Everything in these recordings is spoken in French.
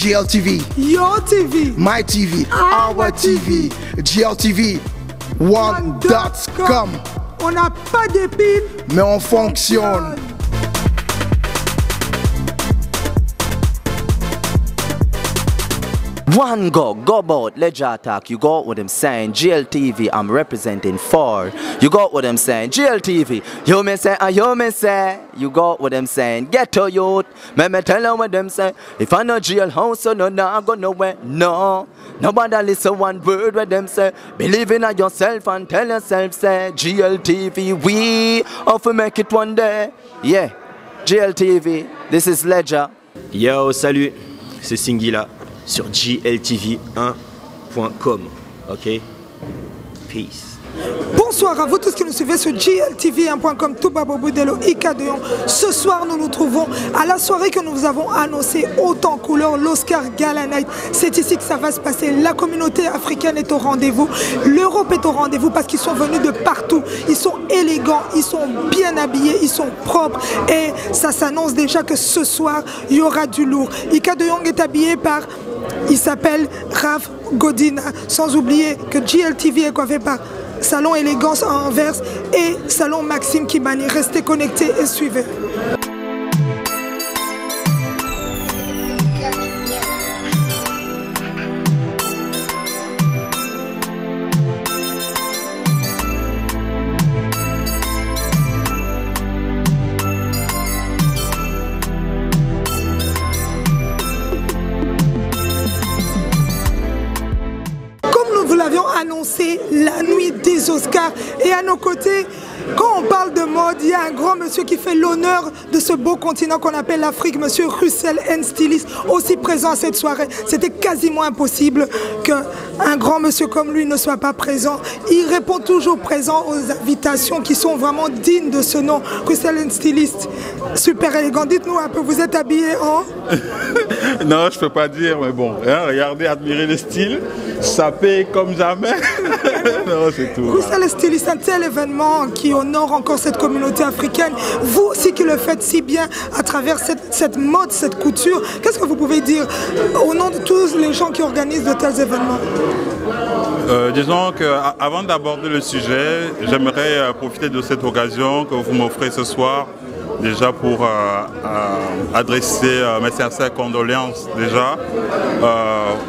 GLTV, Your TV, My TV, Our TV, GLTV, One.com. On n'a pas d'épines, mais on fonctionne. One go about Ledger Attack, you got what I'm saying. GLTV, I'm representing for. You got what I'm saying. GLTV, you me say, you got what I'm saying. Get to youth, me tell you what them say. If I know jailhouse, so no, I go nowhere, no. Nobody listen one word what them say. Believe in yourself and tell yourself, say, GLTV, we often make it one day. Yeah, GLTV, this is Ledger. Yo, salut, c'est Singila sur gltv1.com. Ok? Peace. Bonsoir à vous tous qui nous suivez sur gltv1.com, Toubabo Boudelo, Ika de Yon. Ce soir, nous nous trouvons à la soirée que nous vous avons annoncée haute en couleur, l'Oscar Gala Night. C'est ici que ça va se passer. La communauté africaine est au rendez-vous. L'Europe est au rendez-vous parce qu'ils sont venus de partout. Ils sont élégants, ils sont bien habillés, ils sont propres. Et ça s'annonce déjà que ce soir, il y aura du lourd. Ika de Yon est habillé par... Il s'appelle Raph Godina. Sans oublier que GLTV est coiffé par Salon Élégance à Anvers et Salon Maxime Kimani. Restez connectés et suivez. Annoncé la nuit des Oscars et à nos côtés, quand on parle de mode, il y a un grand monsieur qui fait l'honneur de ce beau continent qu'on appelle l'Afrique, monsieur Russell N. Stylist, aussi présent à cette soirée. C'était quasiment impossible qu'un grand monsieur comme lui ne soit pas présent. Il répond toujours présent aux invitations qui sont vraiment dignes de ce nom. Russell N. Stylist, super élégant. Dites-nous un peu, vous êtes habillé en... Non, je peux pas dire, mais bon, hein, regardez, admirez le style, sapé comme jamais. Non, c'est tout. Russell N. Stylist, un tel événement qui honore encore cette communauté africaine. Vous aussi qui le faites si bien à travers cette mode, cette couture. Qu'est-ce que vous pouvez dire au nom de tous les gens qui organisent de tels événements? Disons qu'avant d'aborder le sujet, j'aimerais profiter de cette occasion que vous m'offrez ce soir déjà pour adresser mes sincères condoléances déjà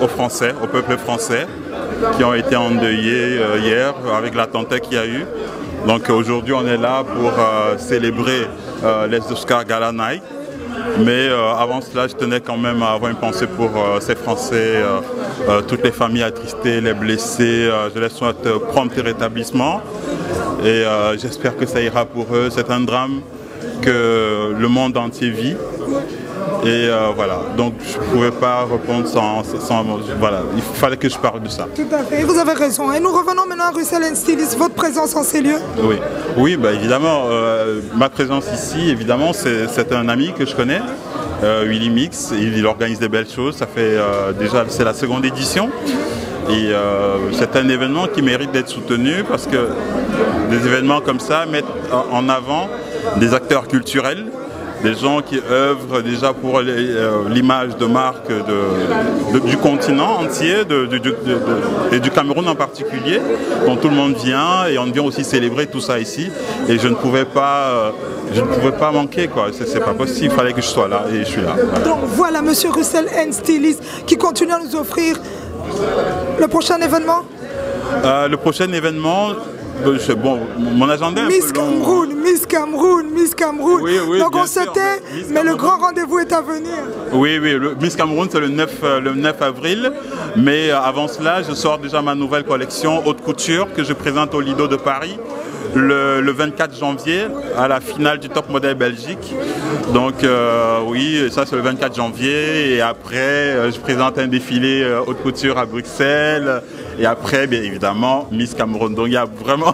aux Français, au peuple français qui ont été endeuillés hier avec l'attentat qu'il y a eu. Donc aujourd'hui on est là pour célébrer les Oscar Gala Night. Mais avant cela, je tenais quand même à avoir une pensée pour ces Français, toutes les familles attristées, les blessés. Je les souhaite prompt rétablissement et j'espère que ça ira pour eux. C'est un drame que le monde entier vit. Et voilà, donc je ne pouvais pas répondre sans voilà, il fallait que je parle de ça. Tout à fait, et vous avez raison. Et nous revenons maintenant à Russell N. Stylist, votre présence en ces lieux. Oui, oui, bah, évidemment, ma présence ici, évidemment, c'est un ami que je connais, Willy Mix, il organise des belles choses, ça fait déjà, c'est la seconde édition. Et c'est un événement qui mérite d'être soutenu parce que des événements comme ça mettent en avant des acteurs culturels, des gens qui œuvrent déjà pour l'image de marque du continent entier et du Cameroun en particulier, dont tout le monde vient et on vient aussi célébrer tout ça ici. Et je ne pouvais pas manquer, quoi. C'est pas possible, il fallait que je sois là et je suis là. Voilà. Donc voilà, monsieur Russell N. Stylist qui continue à nous offrir le prochain événement. Le prochain événement. Bon, mon agenda est un Miss peu long. Miss Cameroun. Oui, oui, donc on sûr, s'était, mais le grand rendez-vous est à venir. Oui, Miss Cameroun c'est le 9 avril. Mais avant cela, je sors déjà ma nouvelle collection haute couture que je présente au Lido de Paris le 24 janvier à la finale du Top Model Belgique. Donc oui, ça c'est le 24 janvier. Et après, je présente un défilé haute couture à Bruxelles. Et après, bien évidemment, Miss Cameroun. Donc il y a vraiment...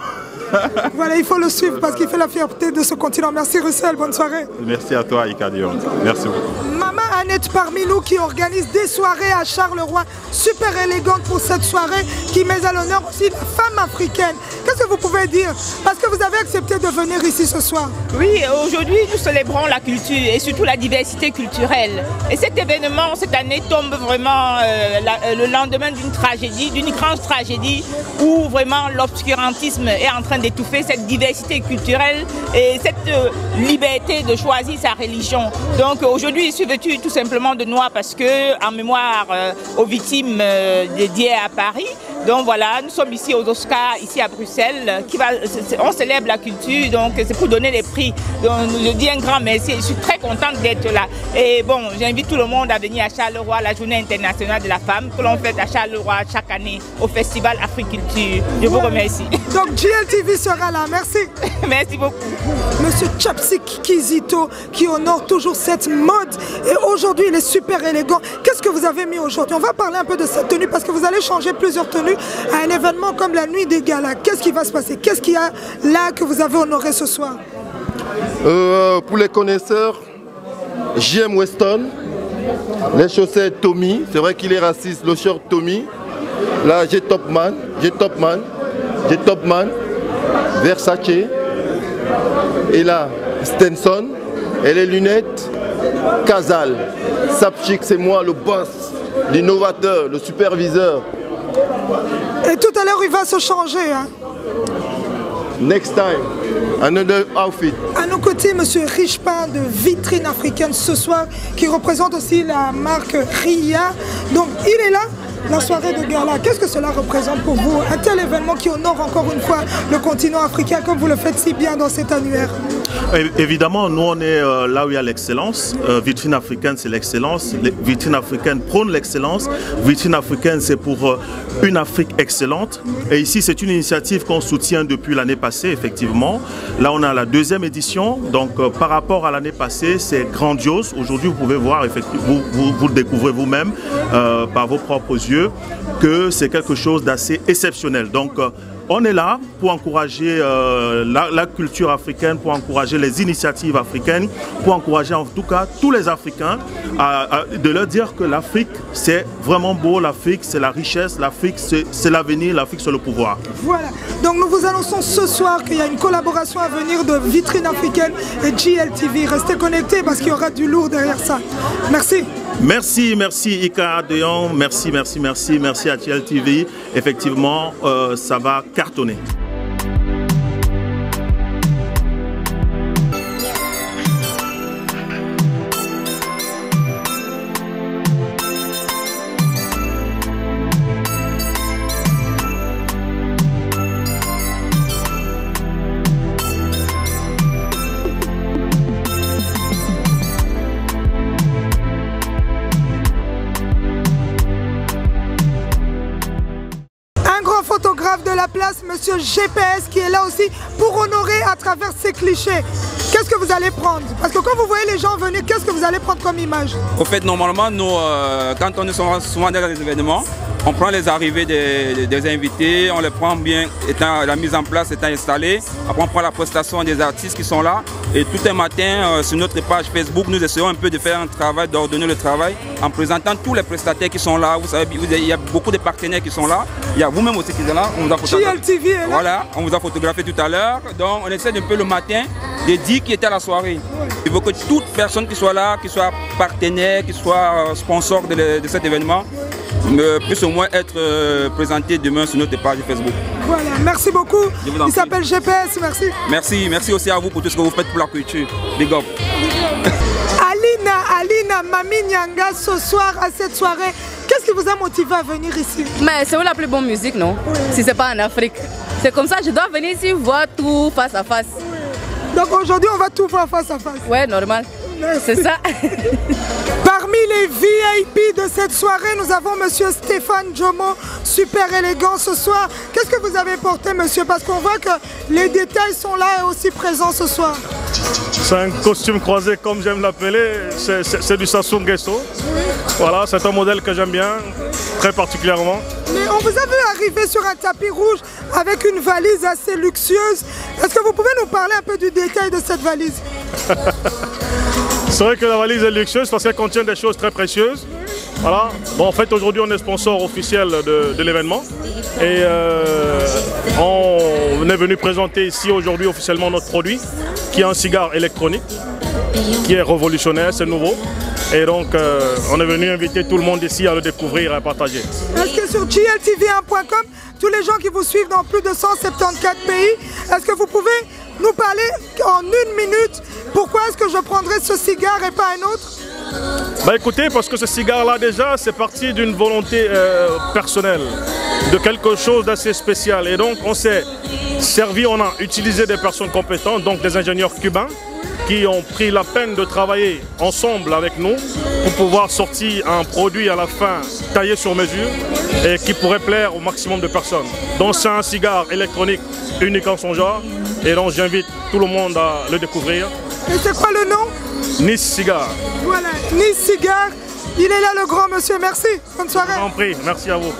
Voilà, il faut le suivre parce qu'il fait la fierté de ce continent. Merci Russell, bonne soirée. Merci à toi, Ika Dion. Merci beaucoup. Maman Anne êtes parmi nous qui organise des soirées à Charleroi, super élégantes pour cette soirée qui met à l'honneur aussi la femme africaine. Qu'est-ce que vous pouvez dire? Parce que vous avez accepté de venir ici ce soir. Oui, aujourd'hui nous célébrons la culture et surtout la diversité culturelle. Et cet événement cette année tombe vraiment le lendemain d'une tragédie, d'une grande tragédie où vraiment l'obscurantisme est en train d'étouffer cette diversité culturelle et cette liberté de choisir sa religion. Donc aujourd'hui je suis vêtue tout simplement de noir parce que en mémoire aux victimes dédiées à Paris. Donc voilà, nous sommes ici aux Oscars, ici à Bruxelles, on célèbre la culture, donc c'est pour donner les prix. Donc je dis un grand merci, je suis très contente d'être là. Et bon, j'invite tout le monde à venir à Charleroi, la journée internationale de la femme, que l'on fête à Charleroi chaque année au Festival Africulture. Je vous remercie. Donc GLTV sera là, merci. Merci beaucoup. Monsieur Chapsik Kizito qui honore toujours cette mode et aujourd'hui il est super élégant. Qu'est-ce que vous avez mis aujourd'hui? On va parler un peu de cette tenue parce que vous allez changer plusieurs tenues à un événement comme la nuit des galas. Qu'est-ce qui va se passer? Qu'est-ce qu'il y a là que vous avez honoré ce soir? Pour les connaisseurs, JM Weston, les chaussettes Tommy, c'est vrai qu'il est raciste, le short Tommy. Là j'ai Topman, Versace. Et là, Stenson, et les lunettes, Casal. Sapchik, c'est moi, le boss, l'innovateur, le superviseur. Et tout à l'heure, il va se changer. Hein? Next time, another outfit. À nos côtés, monsieur Richepin de Vitrine Africaine ce soir, qui représente aussi la marque Ria. Donc, il est là. La soirée de gala, qu'est-ce que cela représente pour vous? Un tel événement qui honore encore une fois le continent africain comme vous le faites si bien dans cet annuaire. Évidemment, nous on est là où il y a l'excellence. Vitrine africaine, c'est l'excellence. Vitrine africaine prône l'excellence. Vitrine africaine, c'est pour une Afrique excellente. Et ici, c'est une initiative qu'on soutient depuis l'année passée, effectivement. Là, on a la deuxième édition. Donc, par rapport à l'année passée, c'est grandiose. Aujourd'hui, vous pouvez voir, effectivement, vous le découvrez vous-même par vos propres yeux, que c'est quelque chose d'assez exceptionnel. Donc, on est là pour encourager la culture africaine, pour encourager les initiatives africaines, pour encourager en tout cas tous les Africains, de leur dire que l'Afrique c'est vraiment beau, l'Afrique c'est la richesse, l'Afrique c'est l'avenir, l'Afrique c'est le pouvoir. Voilà, donc nous vous annonçons ce soir qu'il y a une collaboration à venir de Vitrine Africaine et GLTV. Restez connectés parce qu'il y aura du lourd derrière ça. Merci. Merci Ika Deyon, merci à GLTV. Effectivement, ça va cartonner. Photographe de la place, monsieur GPS, qui est là aussi pour honorer à travers ces clichés. Qu'est-ce que vous allez prendre? Parce que quand vous voyez les gens venir, qu'est-ce que vous allez prendre comme image? Au fait, normalement, nous, quand on est souvent dans les événements, on prend les arrivées des invités, on les prend bien, la mise en place étant installée. Après, on prend la prestation des artistes qui sont là. Et tout un matin, sur notre page Facebook, nous essayons un peu de faire un travail, d'ordonner le travail en présentant tous les prestataires qui sont là. Vous savez, il y a beaucoup de partenaires qui sont là. Il y a vous-même aussi qui êtes là. On vous a GLTV est là. Voilà, on vous a photographié tout à l'heure. Donc, on essaie un peu le matin de dire qui était à la soirée. Il faut que toute personne qui soit là, qui soit partenaire, qui soit sponsor de cet événement, puisse au moins être présenté demain sur notre page Facebook. Voilà, merci beaucoup. Il s'appelle GPS, merci. Merci aussi à vous pour tout ce que vous faites pour la culture. Big up. Alina Mami Nyanga, ce soir à cette soirée, qu'est-ce qui vous a motivé à venir ici? Mais c'est où la plus bonne musique, non? Si c'est pas en Afrique. C'est comme ça, je dois venir ici voir tout face à face. Donc aujourd'hui, on va tout voir face à face. Ouais, normal. C'est ça. Parmi les VIP de cette soirée, nous avons monsieur Stéphane Jomo, super élégant ce soir. Qu'est-ce que vous avez porté, monsieur? Parce qu'on voit que les détails sont là et aussi présents ce soir. C'est un costume croisé, comme j'aime l'appeler. C'est du Samsung Gesso. Voilà, c'est un modèle que j'aime bien, très particulièrement. Mais on vous a vu arriver sur un tapis rouge avec une valise assez luxueuse. Est-ce que vous pouvez nous parler un peu du détail de cette valise? C'est vrai que la valise est luxueuse parce qu'elle contient des choses très précieuses. Voilà. Bon, en fait, aujourd'hui, on est sponsor officiel de l'événement. Et on est venu présenter ici aujourd'hui officiellement notre produit, qui est un cigare électronique, qui est révolutionnaire, c'est nouveau. Et donc, on est venu inviter tout le monde ici à le découvrir et à partager. Est-ce que sur gltv1.com, tous les gens qui vous suivent dans plus de 174 pays, est-ce que vous pouvez nous parler en 1 minute pourquoi est-ce que je prendrais ce cigare et pas un autre? Bah écoutez, parce que ce cigare-là déjà, c'est parti d'une volonté personnelle, de quelque chose d'assez spécial. Et donc, on s'est servi, on a utilisé des personnes compétentes, donc des ingénieurs cubains, qui ont pris la peine de travailler ensemble avec nous pour pouvoir sortir un produit à la fin taillé sur mesure et qui pourrait plaire au maximum de personnes. Donc c'est un cigare électronique unique en son genre et donc j'invite tout le monde à le découvrir. Et c'est quoi le nom? Nice Cigare. Voilà, Nice Cigare. Il est là le grand monsieur, merci. Bonne soirée. Je vous en prie, merci à vous.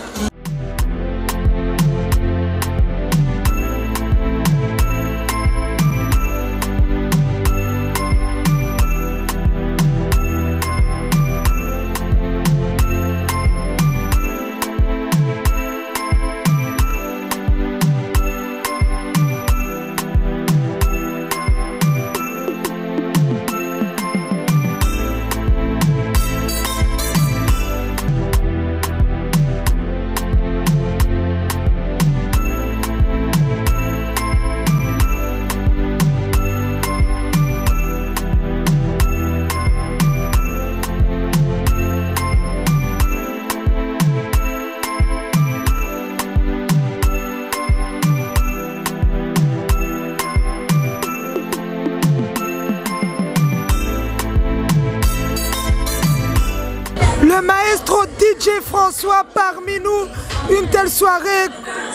Le maestro DJ François parmi nous, une telle soirée,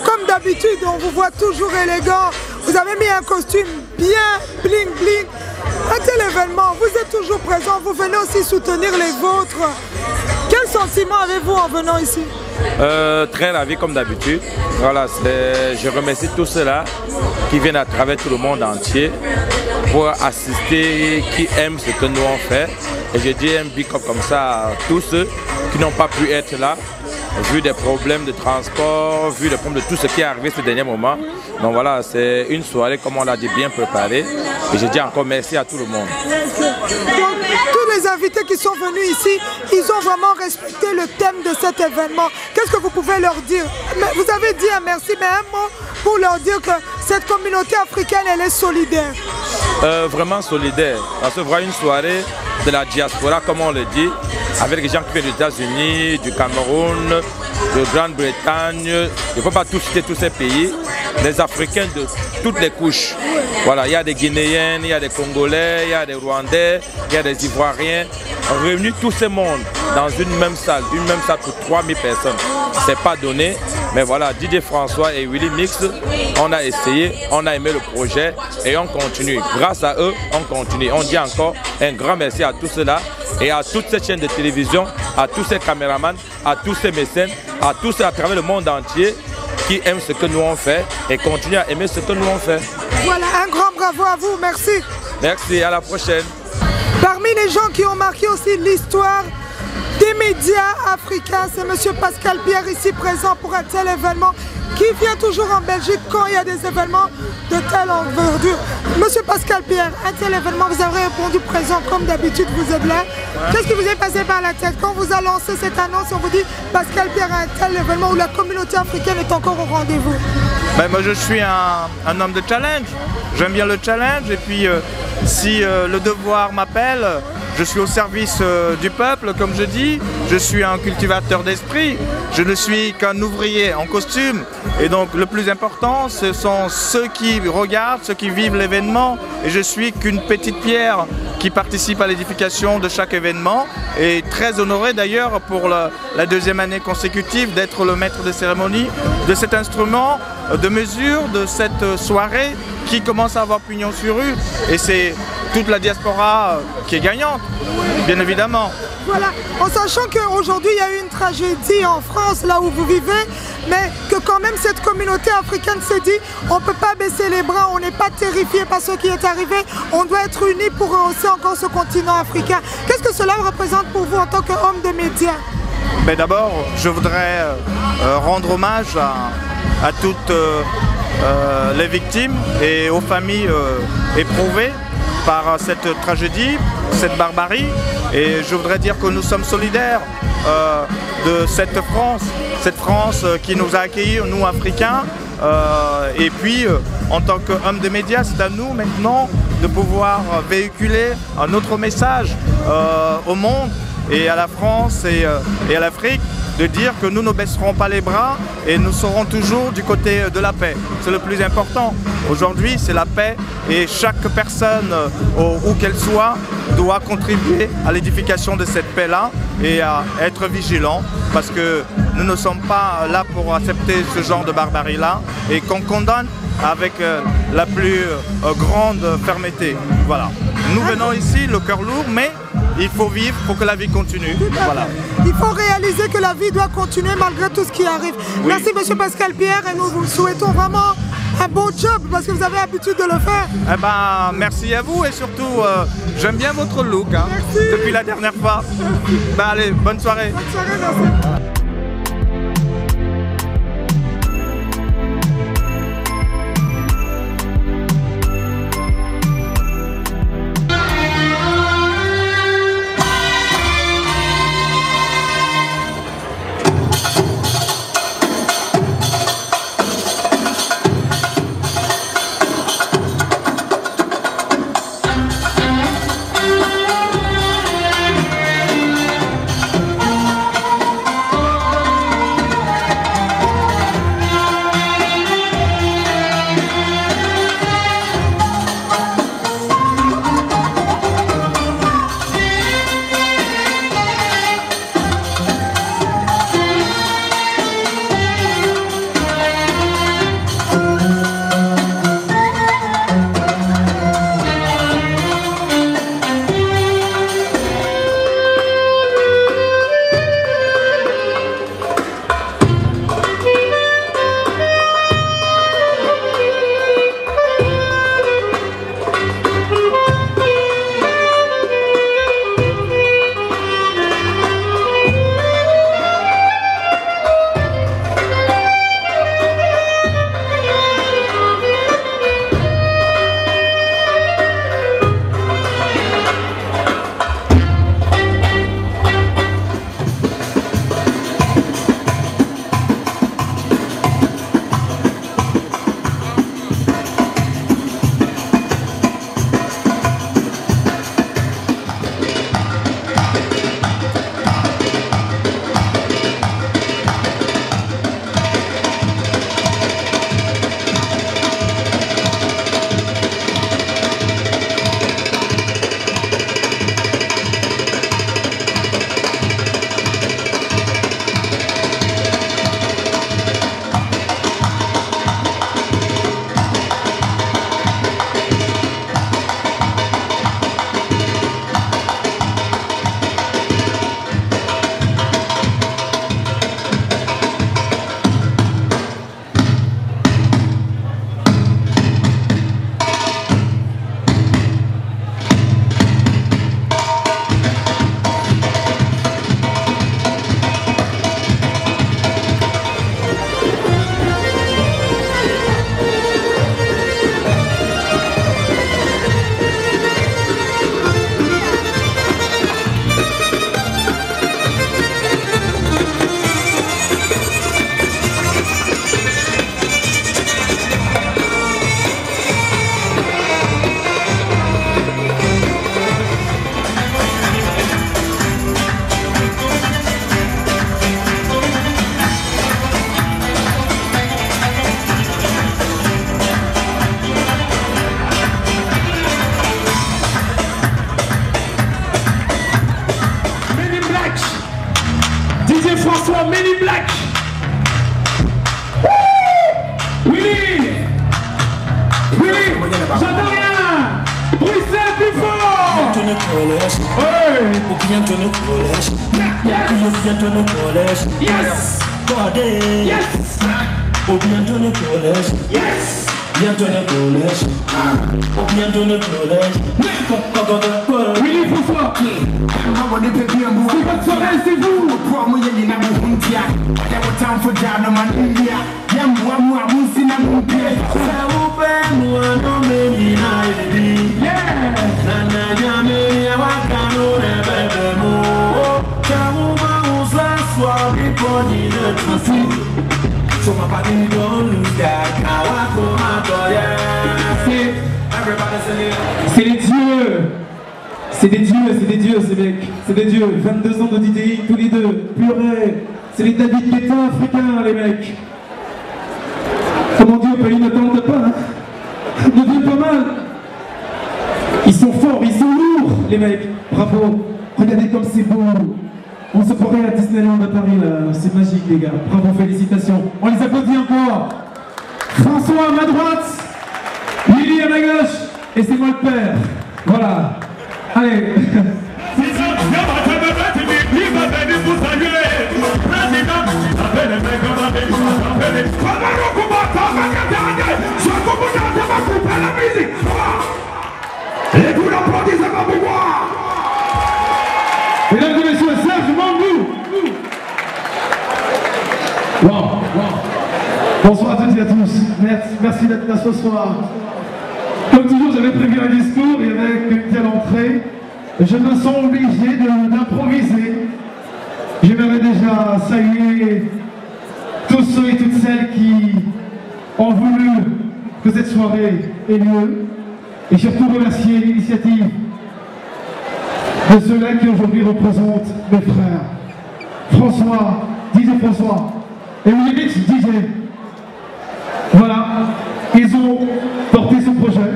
comme d'habitude, on vous voit toujours élégant. Vous avez mis un costume bien bling bling. Un tel événement, vous êtes toujours présent, vous venez aussi soutenir les vôtres. Quel sentiment avez-vous en venant ici? Très ravi comme d'habitude. Voilà, je remercie tous ceux-là qui viennent à travers tout le monde entier pour assister, qui aiment ce que nous on fait. Et je dis un big up comme ça à tous ceux qui n'ont pas pu être là, vu des problèmes de transport, vu les problèmes de tout ce qui est arrivé ces derniers moments. Donc voilà, c'est une soirée, comme on l'a dit, bien préparée. Et je dis encore merci à tout le monde. Donc, tous les invités qui sont venus ici, ils ont vraiment respecté le thème de cet événement. Qu'est-ce que vous pouvez leur dire? Vous avez dit un merci, mais un mot pour leur dire que cette communauté africaine, elle est solidaire. Vraiment solidaire. Parce que voilà une soirée de la diaspora, comme on le dit, avec des gens qui viennent des États-Unis, du Cameroun, de Grande-Bretagne. Il ne faut pas tout citer tous ces pays. Les Africains de toutes les couches. Voilà, il y a des Guinéens, il y a des Congolais, il y a des Rwandais, il y a des Ivoiriens. Réunis tous ces mondes dans une même salle pour 3000 personnes. C'est pas donné, mais voilà, Didier François et Willy Mix, on a essayé, on a aimé le projet et on continue. Grâce à eux, on continue. On dit encore un grand merci à tous ceux-là et à toutes ces chaînes de télévision, à tous ces caméramans, à tous ces mécènes, à tous ceux à travers le monde entier qui aiment ce que nous on fait et continuent à aimer ce que nous on fait. Voilà, un grand bravo à vous, merci. Merci, à la prochaine. Parmi les gens qui ont marqué aussi l'histoire des médias africains, c'est M. Pascal Pierre ici présent pour un tel événement qui vient toujours en Belgique quand il y a des événements de telle envergure. Monsieur Pascal Pierre, un tel événement, vous avez répondu présent comme d'habitude, vous êtes là. Qu'est-ce qui vous est passé par la tête quand vous a lancé cette annonce? On vous dit Pascal Pierre a un tel événement où la communauté africaine est encore au rendez-vous. Ben, moi je suis un homme de challenge, j'aime bien le challenge et puis si le devoir m'appelle, je suis au service du peuple, comme je dis. Je suis un cultivateur d'esprit. Je ne suis qu'un ouvrier en costume. Et donc le plus important, ce sont ceux qui regardent, ceux qui vivent l'événement. Et je suis qu'une petite pierre qui participe à l'édification de chaque événement. Et très honoré d'ailleurs pour la deuxième année consécutive d'être le maître de cérémonie de cet instrument de mesure, de cette soirée qui commence à avoir pignon sur rue. Et c'est toute la diaspora qui est gagnante, bien évidemment. Voilà, en sachant qu'aujourd'hui il y a eu une tragédie en France, là où vous vivez, mais que quand même cette communauté africaine s'est dit on ne peut pas baisser les bras, on n'est pas terrifié par ce qui est arrivé, on doit être unis pour rehausser encore ce continent africain. Qu'est-ce que cela représente pour vous en tant qu'homme de médias? Mais d'abord, je voudrais rendre hommage à toutes les victimes et aux familles éprouvées par cette tragédie, cette barbarie. Et je voudrais dire que nous sommes solidaires de cette France qui nous a accueillis, nous Africains. Et puis, en tant qu'homme des médias, c'est à nous maintenant de pouvoir véhiculer un autre message au monde et à la France et à l'Afrique, de dire que nous ne baisserons pas les bras et nous serons toujours du côté de la paix. C'est le plus important. Aujourd'hui, c'est la paix et chaque personne, où qu'elle soit, doit contribuer à l'édification de cette paix-là et à être vigilant parce que nous ne sommes pas là pour accepter ce genre de barbarie-là et qu'on condamne avec la plus grande fermeté. Voilà. Nous venons ici, le cœur lourd, mais il faut vivre pour que la vie continue. Voilà. Il faut réaliser que la vie doit continuer malgré tout ce qui arrive. Oui. Merci M. Pascal Pierre et nous vous souhaitons vraiment un bon job parce que vous avez l'habitude de le faire. Eh ben, merci à vous et surtout j'aime bien votre look depuis la dernière fois. Ben, allez, bonne soirée. Bonne soirée, merci. François Men in Black. Willy, j'entends rien. Bruxelles plus fort. bientôt ne collège. Ou bientôt ne collège. Bientôt ne collège. Yes. Yes. Ou bientôt ne collège. Yes. Bientôt ne collège. Ou bientôt ne collège. Oui, François. C'est votre soirée, c'est vous. C'est les dieux. C'est des dieux, c'est des dieux ces mecs. C'est des dieux. 22 ans de DDI, tous les deux. Purée. C'est les David Guetta africains, les mecs. Comment Dieu, pays ne tente pas, hein. Ne viennent pas mal. Ils sont forts, ils sont lourds, les mecs. Bravo. Regardez comme c'est beau. On se croirait à Disneyland à Paris, là. C'est magique, les gars. Bravo, félicitations. On les applaudit encore. François à ma droite. Lily à ma gauche. Et c'est moi le père. Voilà. Allez. Et vous l'applaudissez pour moi. Mesdames et messieurs, Serge Mambou. Wow. Bonsoir à toutes et à tous. Merci d'être là ce soir. Comme toujours, j'avais prévu un discours et avec une telle entrée, je me sens obligé d'improviser. J'aimerais déjà saluer tous ceux et toutes celles qui ont voulu que cette soirée ait lieu et surtout remercier l'initiative de ceux-là qui aujourd'hui représentent mes frères. François, DJ François, et Willy DJ. Voilà, ils ont porté ce projet,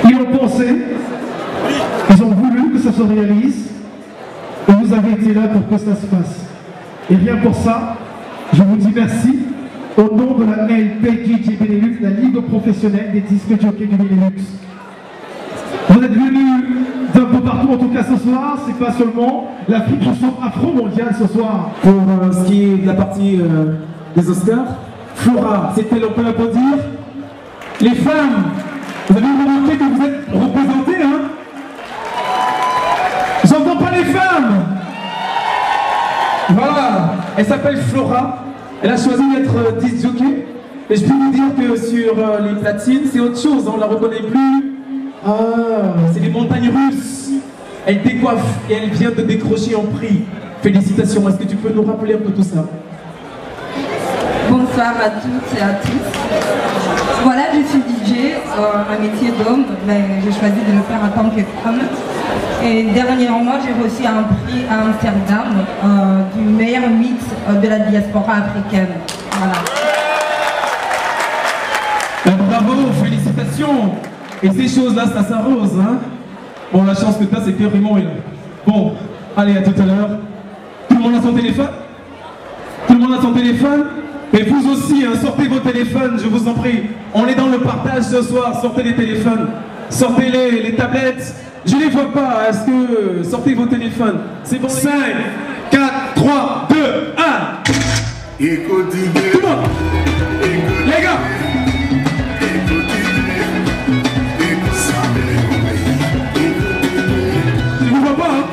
ils ont pensé, ils ont voulu que ça se réalise, et vous avez été là pour que ça se fasse. Et rien pour ça, je vous dis merci au nom de la LPGJ Benelux, la Ligue professionnelle des disques jockeys du Benelux. Vous êtes venus d'un peu partout, en tout cas ce soir, c'est pas seulement l'Afrique afro-mondiale ce soir. Pour ce qui est de la partie des Oscars, Flora, c'était, on peut l'applaudir. Les femmes, vous avez remarqué que vous êtes représentées, hein? J'entends pas les femmes. Voilà, elle s'appelle Flora, elle a choisi d'être disc jockey. Et je peux vous dire que sur les platines, c'est autre chose, on la reconnaît plus. Ah, c'est les montagnes russes. Elle décoiffe et elle vient de décrocher en prix. Félicitations, est-ce que tu peux nous rappeler un peu tout ça? Bonsoir à toutes et à tous. Voilà, je suis DJ, un métier d'homme, mais j'ai choisi de le faire en tant que femme. Et dernièrement, j'ai reçu un prix à Amsterdam du meilleur mix de la diaspora africaine. Voilà. Bravo, félicitations. Et ces choses-là, ça s'arrose, hein. Bon, la chance que tu as, c'est que Raymond est là. Bon, allez, à tout à l'heure. Tout le monde a son téléphone? Tout le monde a son téléphone? Et vous aussi, hein, sortez vos téléphones, je vous en prie. On est dans le partage ce soir, sortez les téléphones. Sortez les tablettes. Je les vois pas, est-ce que... Sortez vos téléphones. C'est bon. 5, 4, 3, 2, 1. Tout le monde. Les gars. Tu ne vois pas, hein?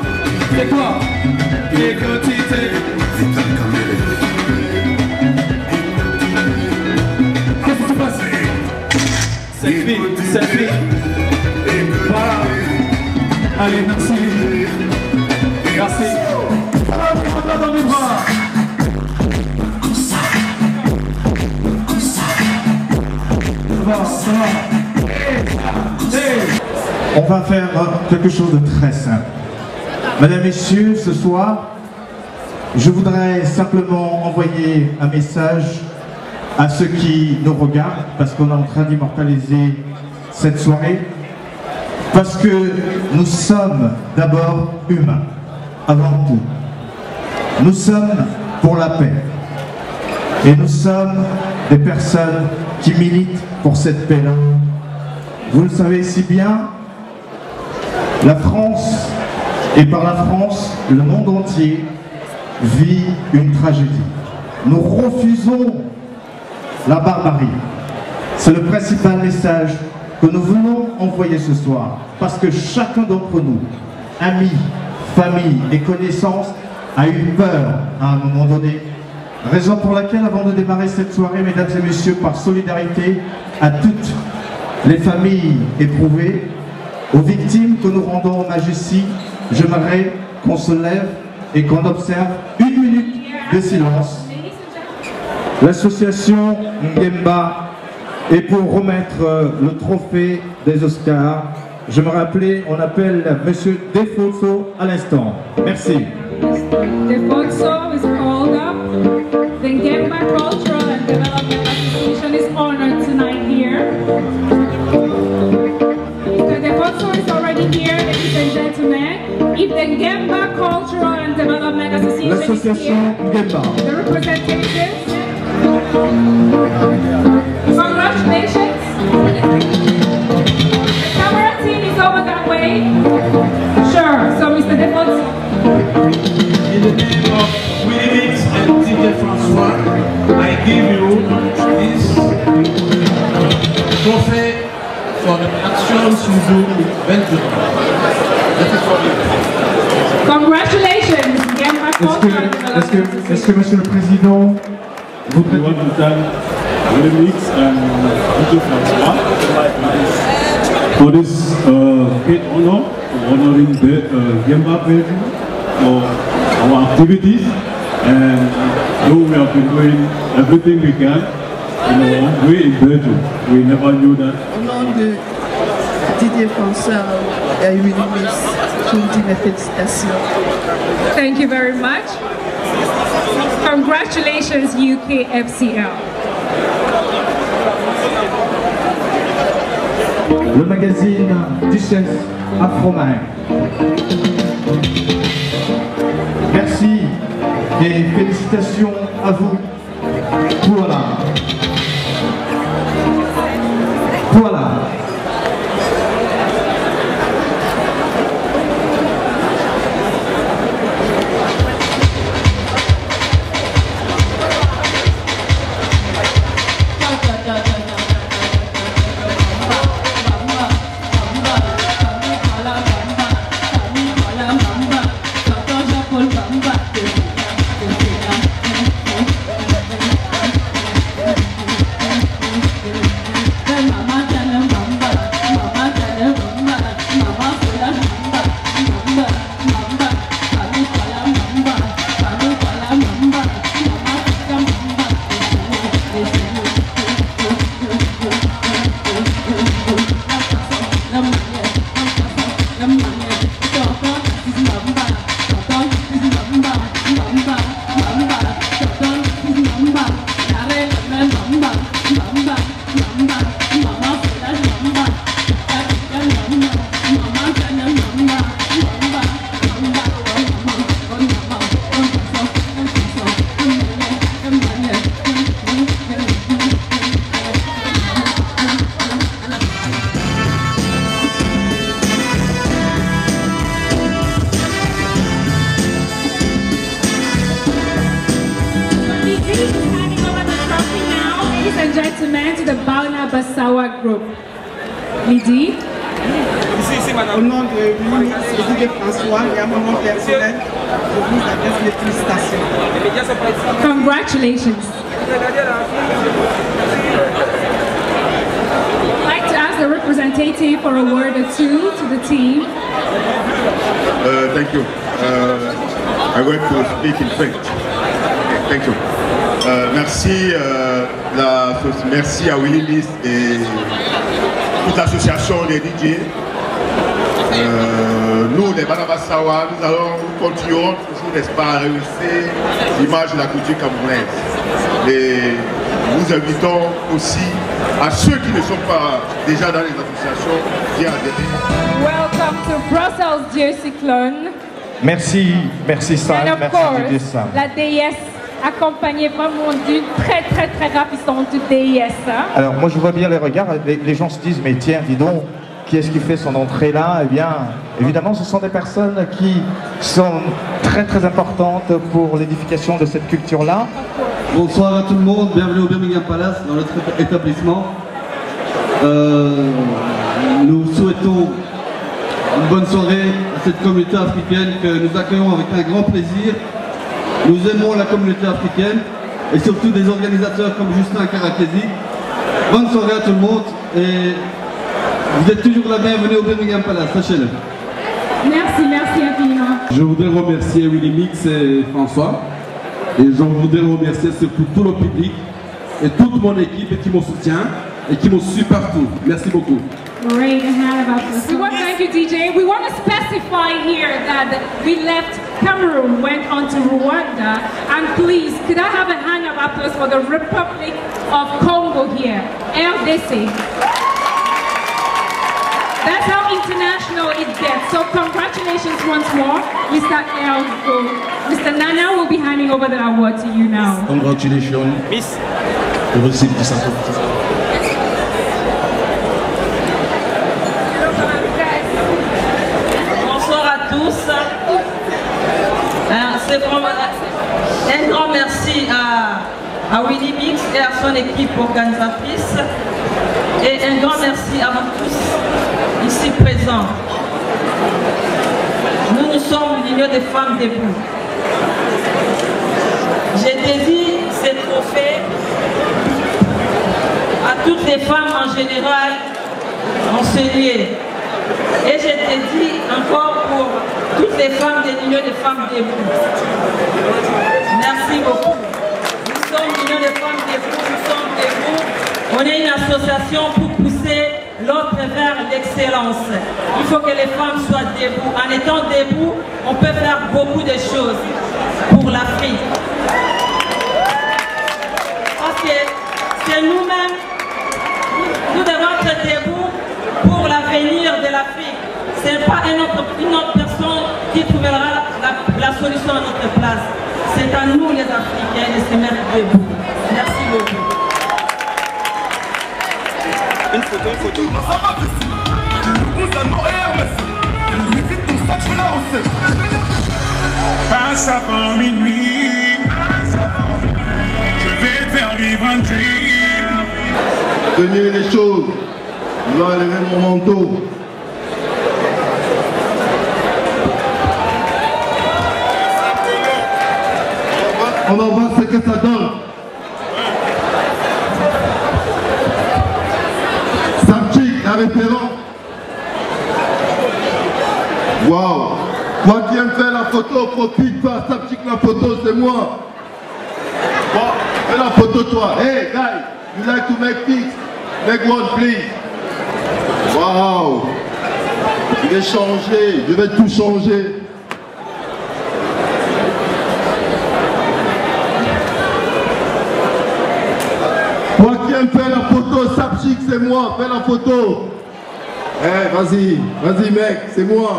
C'est quoi? Qu'est-ce qui se passe? Selfie. Voilà. Allez, merci. Merci. Dans les bras. Ça va. On va faire quelque chose de très simple. Mesdames, Messieurs, ce soir, je voudrais simplement envoyer un message à ceux qui nous regardent, parce qu'on est en train d'immortaliser cette soirée, parce que nous sommes d'abord humains, avant tout. Nous sommes pour la paix. Et nous sommes des personnes qui militent pour cette paix-là. Vous le savez si bien, La France, et par la France, le monde entier vit une tragédie. Nous refusons la barbarie. C'est le principal message que nous voulons envoyer ce soir, parce que chacun d'entre nous, amis, famille et connaissances, a eu peur à un moment donné. Raison pour laquelle, avant de démarrer cette soirée, mesdames et messieurs, par solidarité à toutes les familles éprouvées, aux victimes que nous rendons hommage ici, j'aimerais qu'on se lève et qu'on observe 1 minute de silence. L'association Ngemba est pour remettre le trophée des Oscars. Je me rappelais, on appelle Monsieur Defonso à l'instant. Merci. Defonso is called up. The Ngemba Cultural and Development Association is honored tonight here. Mr. Defonso is already here, ladies and gentlemen. If the Ngemba Cultural and Development Association is here, the representatives, congratulations. The camera team is over that way. Sure, so Mr. Defonso. In the name of Willie and DJ François, I give you this trophy for the actions you do eventually. That is for you. Congratulations. Est-ce que Monsieur le Président voudrait want to thank Remix and DJ François for this great honor, honoring the Ngemba Belgium for our activities, and though we have been doing everything we can in our way in Belgium, we never knew that. Au nom de Didier François et Willy Miss, je vous dis mes félicitations. Thank you very much. Congratulations, UKFCL. Le magazine Duchesse Afro-Main. Merci et félicitations à vous. Voilà. Voilà. Lydie. Au nom de Willy et Didier François et à mon nom personnel, je vous adresse mes félicitations. Congratulations. I'd like to ask the representative for a word or two to the team. Thank you. I'm going to speak in French. Thank you. Merci, merci à Willy Miss et toute l'association des DJ. Nous, les Banabasawa, nous continuons toujours, n'est-ce pas, à réussir l'image de la culture camerounaise. Et nous invitons aussi à ceux qui ne sont pas déjà dans les associations d'y adhérer. Welcome to Brussels, dear Cyclone. Merci, merci Sam, And of merci course, DJ Sam. la déesse accompagnée vraiment d'une très ravissante déesse. Alors moi je vois bien les regards, les gens se disent mais tiens dis donc, qui est-ce qui fait son entrée là? Eh bien, évidemment, ce sont des personnes qui sont très très importantes pour l'édification de cette culture-là. Bonsoir à tout le monde, bienvenue au Birmingham Palace, dans notre établissement. Nous souhaitons une bonne soirée à cette communauté africaine que nous accueillons avec un grand plaisir. Nous aimons la communauté africaine et surtout des organisateurs comme Justin Karakesi. Bonne soirée à tout le monde et vous êtes toujours la bienvenue au Birmingham Palace, sachez-le. Merci, merci infiniment. Je voudrais remercier Willy Mix et François. Et je voudrais remercier surtout tout le public et toute mon équipe qui me soutient et qui me suit partout. Merci beaucoup. Great, a hand about this. We want to thank you, DJ. We want to specify here that we left Cameroon, went on to Rwanda, and please, could I have a hand of applause for the Republic of Congo here, RDC. That's how international it gets. So congratulations once more, Mr. Elgo. Mr. Nana will be handing over the award to you now. Congratulations. Miss. Vous recevez du centre. Bonsoir à tous. C'est vraiment un grand merci à Willy Mix et à son équipe organisatrice. Et un grand merci à vous tous ici présents. Nous sommes l'Union des femmes debout. J'ai dédié ces trophées à toutes les femmes en général en ce lieu. Et j'ai dédié encore pour toutes les femmes de l'Union des femmes debout. Merci beaucoup. Nous sommes l'Union des femmes debout, nous sommes debout. On est une association pour pousser l'autre vers l'excellence. Il faut que les femmes soient debout. En étant debout, on peut faire beaucoup de choses pour l'Afrique. Parce que c'est nous-mêmes, nous devons être debout pour l'avenir de l'Afrique. Ce n'est pas une autre personne qui trouvera la solution à notre place. C'est à nous les Africains de se mettre debout. Merci beaucoup. Une photo. Passe avant minuit, je vais te faire vivre un dream. Tenez les choses, je vais enlever mon manteau. On va voir ce que ça donne. Sapchik, la référence. Waouh. Toi qui aimes faire la photo, profite pas. Sapchik, la photo, c'est moi. Bon, fais la photo toi. Hey guys, you like to make pics? Make one please. Waouh. Je vais changer, je vais tout changer. Toi qui aimes faire la photo, Sapchik, c'est moi, fais la photo. Eh, vas-y mec, c'est moi.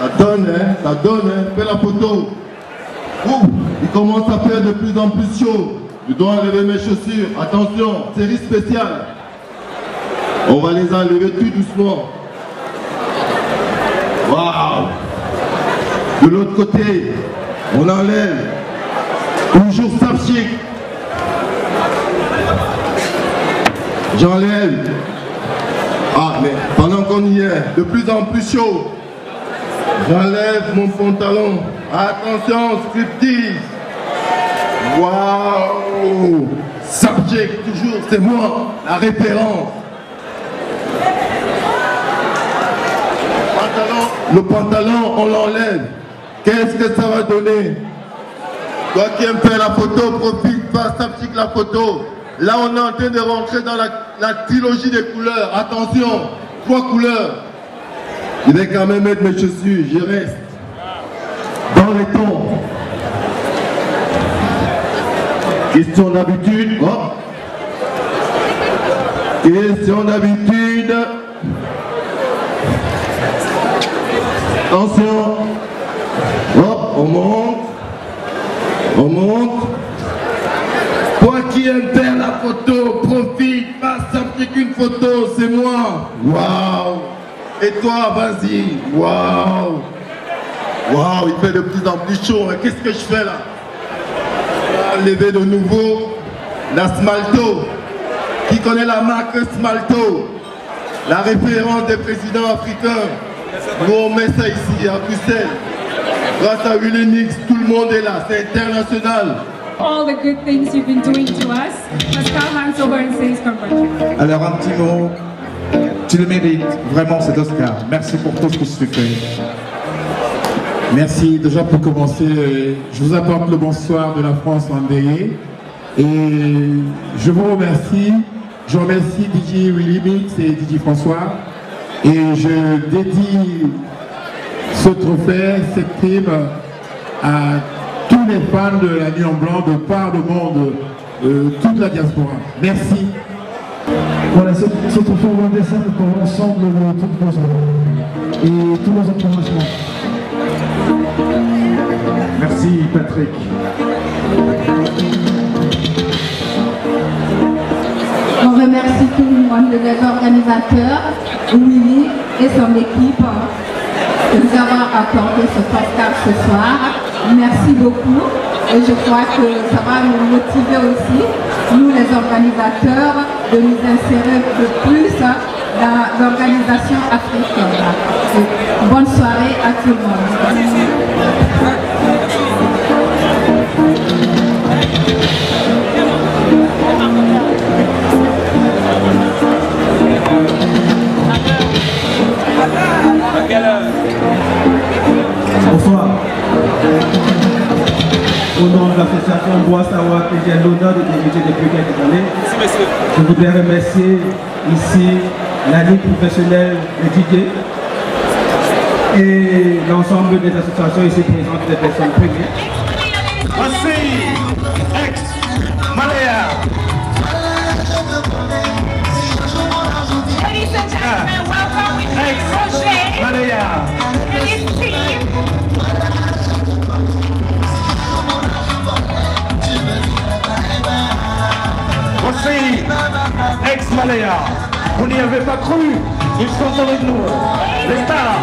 Ça donne, fais la photo. Ouh, il commence à faire de plus en plus chaud. Je dois enlever mes chaussures. Attention, série spéciale. On va les enlever tout doucement. Waouh. De l'autre côté, on enlève. Toujours Sapchik. J'enlève. Ah, mais pendant qu'on y est, de plus en plus chaud. J'enlève mon pantalon. Attention, striptease. Waouh. Sapchik, toujours, c'est moi, la référence. Le pantalon, on l'enlève. Qu'est-ce que ça va donner? Toi qui aimes faire la photo, profite pas, Sapchik la photo. Là, on est en train de rentrer dans la trilogie des couleurs. Attention, 3 couleurs. Je vais quand même mettre mes chaussures, je reste dans les tons. Question d'habitude. Oh. Question d'habitude. Attention. Hop, on monte. On monte. Toi qui aimes faire la photo, profite, passe Sapchik une photo, c'est moi. Waouh. Et toi, vas-y. Waouh. Waouh, il fait de plus en plus chaud. Qu'est-ce que je fais là? Lever de nouveau la Smalto. Qui connaît la marque Smalto? La référence des présidents africains. Nous on met ça ici à Bruxelles. Grâce à Willy Nix, tout le monde est là. C'est international. All the good things you've been doing to us. Pascal hands over and says congratulations. Alors un petit mot. Tu le mérites, vraiment cet Oscar. Merci pour tout ce que tu fais. Merci. Déjà pour commencer, je vous apporte le bonsoir de la France endeuillée. Et je vous remercie. Je remercie DJ Willy Mix et DJ François. Et je dédie ce trophée, cette prime à tous les fans de la Nuit en Blanc de par le monde, toute la diaspora. Merci. Voilà, ce trophée au dessin pour l'ensemble de toutes vos œuvres et tous nos encouragements. Merci Patrick. On remercie tout le monde, les organisateurs, Willy et son équipe de nous avoir apporté ce podcast ce soir. Merci beaucoup et je crois que ça va nous motiver aussi, nous les organisateurs, de nous insérer un peu plus dans l'organisation africaine. Bonne soirée à tout le monde. Bonsoir. Au nom de l'association Bois Savoir que j'ai l'honneur de diriger depuis quelques années, je voudrais remercier ici la Ligue professionnelle des DJ et l'ensemble des associations ici présentes des personnes privées. Merci. Ex Malaya. Ladies and gentlemen, welcome with Roger Malaya. and his team. Voici Ex Malaya. On n'y avait pas cru. Ils sont avec nous. Les stars.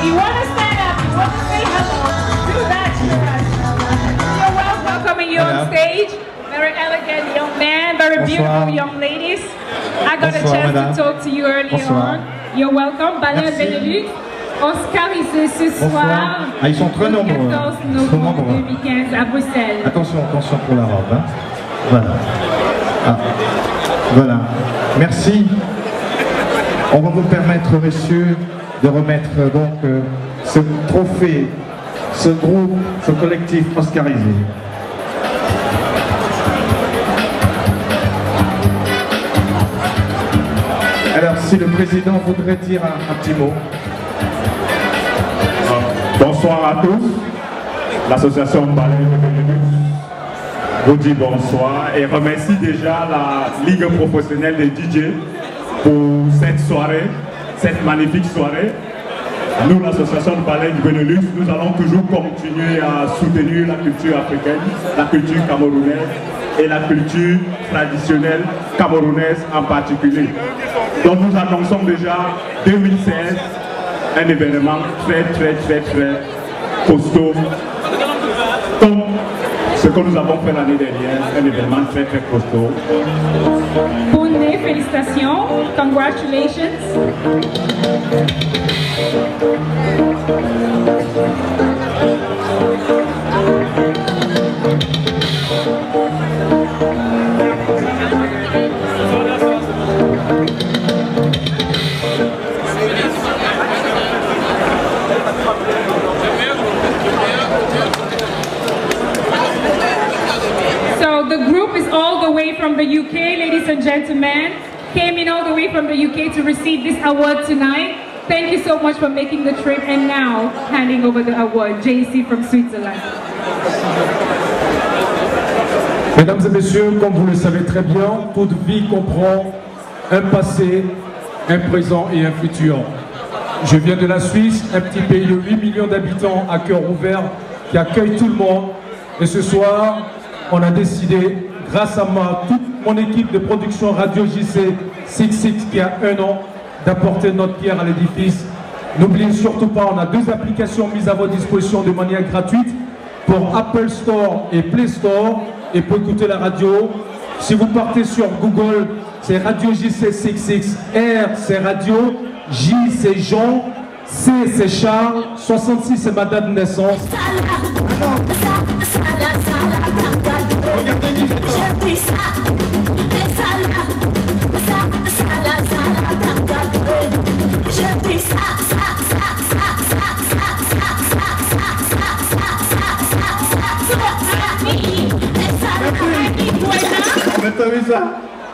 You want to stand up, you want to say hello, do that. You're well welcoming you on stage. Very elegant young man, very beautiful young ladies. I got a chance to talk to you earlier on. You're welcome. Ballet Benelux. Oscar ici ce soir. Ah, ils sont très nombreux. 14 novembre 2015 à Bruxelles. Attention, attention pour la robe. Hein. Voilà. Ah. Voilà. Merci. On va vous permettre, messieurs, de remettre donc ce trophée, ce groupe, ce collectif oscarisé. Alors, si le président voudrait dire un petit mot. Bonsoir à tous. L'association Ballet vous dit bonsoir et remercie déjà la Ligue professionnelle des DJ pour cette soirée, cette magnifique soirée. Nous, l'association de Ballet du Benelux, nous allons toujours continuer à soutenir la culture africaine, la culture camerounaise et la culture traditionnelle camerounaise en particulier. Donc nous annonçons déjà 2016 un événement très costaud, comme ce que nous avons fait l'année dernière, un événement très costaud. Bonne année, félicitations, congratulations. So the group is all the way from the UK, ladies and gentlemen. Came in all the way from the UK to receive this award tonight. Thank you so much for making the trip, and now handing over the award, JC from Switzerland. Mesdames et messieurs, comme vous le savez très bien, toute vie comprend un passé, un présent et un futur. Je viens de la Suisse, un petit pays de 8 millions d'habitants à cœur ouvert qui accueille tout le monde. Et ce soir, on a décidé, grâce à toute mon équipe de production Radio JC 66 qui a 1 an, d'apporter notre pierre à l'édifice. N'oubliez surtout pas, on a 2 applications mises à votre disposition de manière gratuite pour Apple Store et Play Store et pour écouter la radio. Si vous partez sur Google, c'est Radio JC66, R c'est Radio, J c'est Jean, C c'est Charles, 66 c'est ma date de naissance.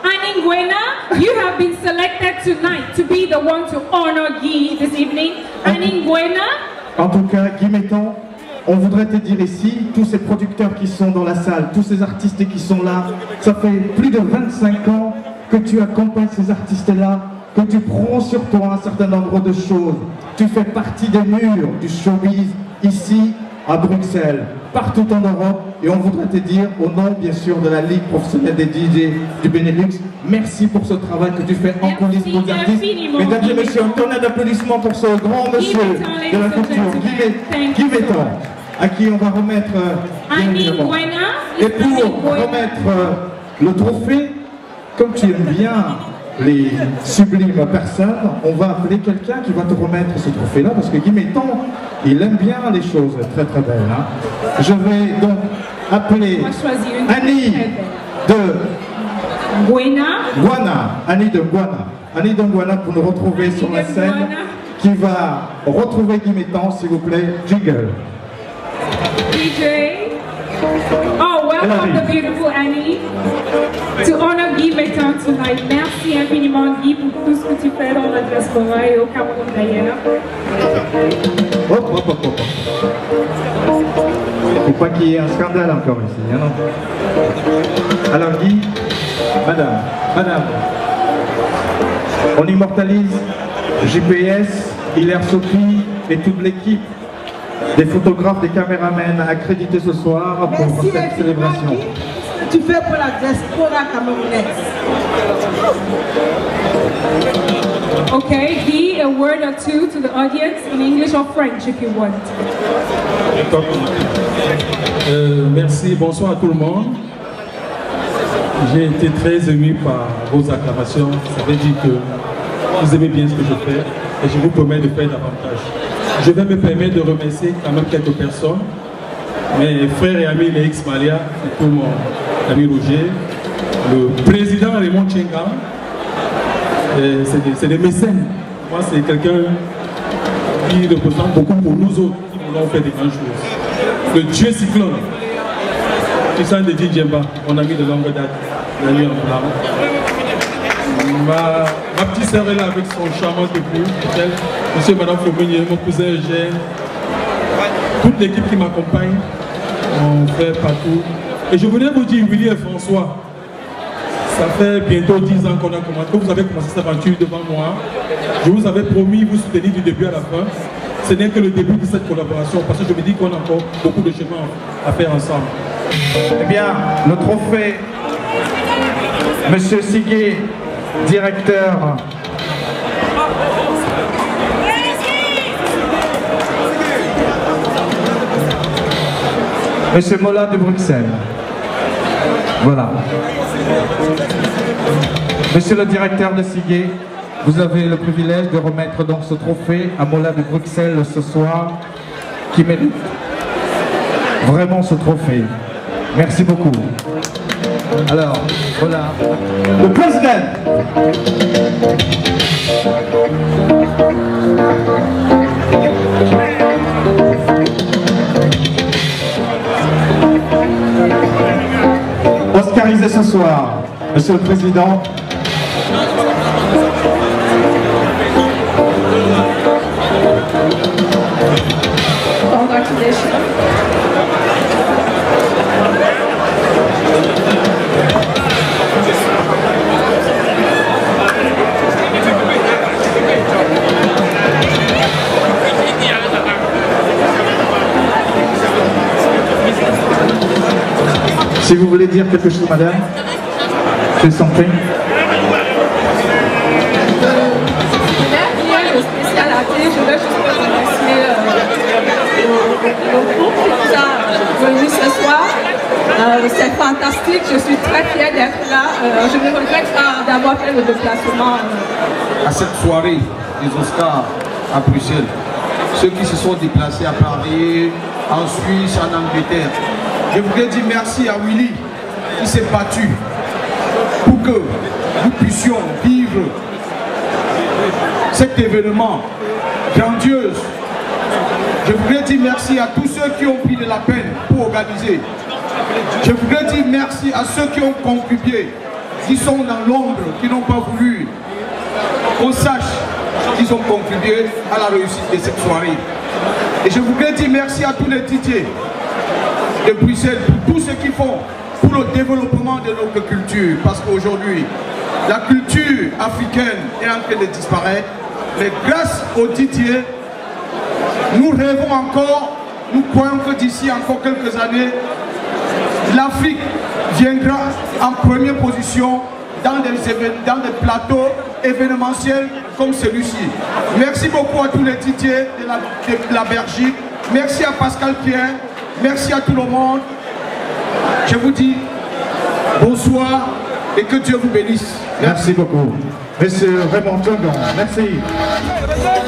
Annie Nguena, you have been selected tonight to be the one to honor Guy this evening. Annie Nguena. En tout cas, Guy Metton, on voudrait te dire ici, tous ces producteurs qui sont dans la salle, tous ces artistes qui sont là, ça fait plus de 25 ans que tu accompagnes ces artistes-là, que tu prends sur toi un certain nombre de choses. Tu fais partie des murs du showbiz ici à Bruxelles, partout en Europe, et on voudrait te dire, au nom bien sûr de la Ligue professionnelle des DJ du Benelux, merci pour ce travail que tu fais en coulisses pour les artistes. Mesdames et messieurs, un tonnerre d'applaudissements pour ce grand monsieur de la culture, Guy Metton, à qui on va remettre et pour remettre le trophée, comme tu aimes bien les sublimes personnes, on va appeler quelqu'un qui va te remettre ce trophée-là, parce que Guy Metton, il aime bien les choses très très belles. Hein. Je vais donc appeler Annie de Nguena, Annie de Nguena pour nous retrouver sur la scène, qui va retrouver Guy Metton, s'il vous plaît, jingle. DJ. Oh, welcome the beautiful Annie to honor Guy Metton tonight. Merci infiniment Guy pour tout ce que tu fais dans la diaspora et au Cameroun d'ailleurs. Faut pas qu'il y ait un scandale encore ici, hein, non? Alors Guy, madame, on immortalise GPS, Hilaire Sophie et toute l'équipe des photographes, des caméramens accrédités ce soir pour cette célébration. Tu fais pour la diaspora camerounaise. Okay, Guy, a word or two to the audience in English or French if you want. Merci, bonsoir à tout le monde. J'ai été très ému par vos acclamations. Ça veut dire que vous aimez bien ce que je fais et je vous promets de faire davantage. Je vais me permettre de remercier quand même quelques personnes, mes frères et amis, les ex-Malia, surtout mon ami Roger, le président Raymond Tchenga. C'est des mécènes. Moi, c'est quelqu'un qui représente beaucoup pour nous autres, qui voulons faire des grandes choses. Le Dieu Cyclone, Christian de Djemba, mon ami de longue date, la nuit en blanc. Ma petite sœur est là avec son charmant époux, monsieur et madame Fomenier, mon cousin Eugène, toute l'équipe qui m'accompagne, mon frère partout. Et je voudrais vous dire, Willy et François, ça fait bientôt 10 ans qu'on a commencé, que vous avez commencé cette aventure devant moi. Je vous avais promis vous soutenir du début à la fin. Ce n'est que le début de cette collaboration, parce que je me dis qu'on a encore beaucoup de chemin à faire ensemble. Eh bien, le trophée, monsieur Siguet, directeur. Monsieur Mola de Bruxelles. Voilà. Monsieur le directeur de Siguet, vous avez le privilège de remettre donc ce trophée à Mola de Bruxelles ce soir, qui mérite vraiment ce trophée. Merci beaucoup. Alors, voilà. Le président. Oscarisé ce soir, monsieur le président. Si vous voulez dire quelque chose, madame, je something. le groupe qui nous a venus ce soir. C'est fantastique, je suis très fière d'être là. Je ne regrette pas d'avoir fait le déplacement. À cette soirée des Oscars à Bruxelles, ceux qui se sont déplacés à Paris, en Suisse, en Angleterre, je voudrais dire merci à Willy qui s'est battu pour que nous puissions vivre cet événement grandiose. Je voudrais dire merci à tous ceux qui ont pris de la peine pour organiser. Je voudrais dire merci à ceux qui ont contribué, qui sont dans l'ombre, qui n'ont pas voulu qu'on sache qu'ils ont contribué à la réussite de cette soirée. Et je voudrais dire merci à tous les DJ de Bruxelles, pour tout ce qu'ils font pour le développement de notre culture. Parce qu'aujourd'hui, la culture africaine est en train de disparaître. Mais grâce aux DJ, nous rêvons encore, nous croyons que d'ici encore quelques années, l'Afrique viendra en première position dans des plateaux événementiels comme celui-ci. Merci beaucoup à tous les DJ de la Belgique. Merci à Pascal Pierre. Merci à tout le monde. Je vous dis bonsoir et que Dieu vous bénisse. Merci beaucoup. Monsieur Raymond Tongon, merci.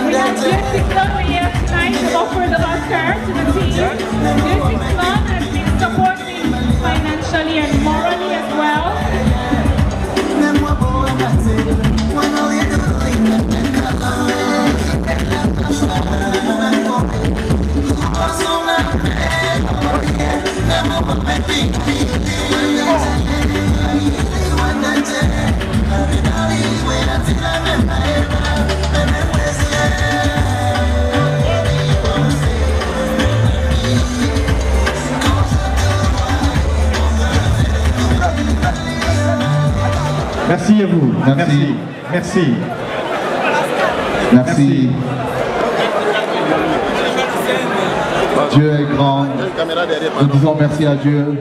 We have Jessica Club here tonight to offer the Oscar to the team. Jessica Club has been supporting financially and morally as well. Merci à vous. Merci. Merci. Merci. Dieu est grand. Nous disons merci à Dieu.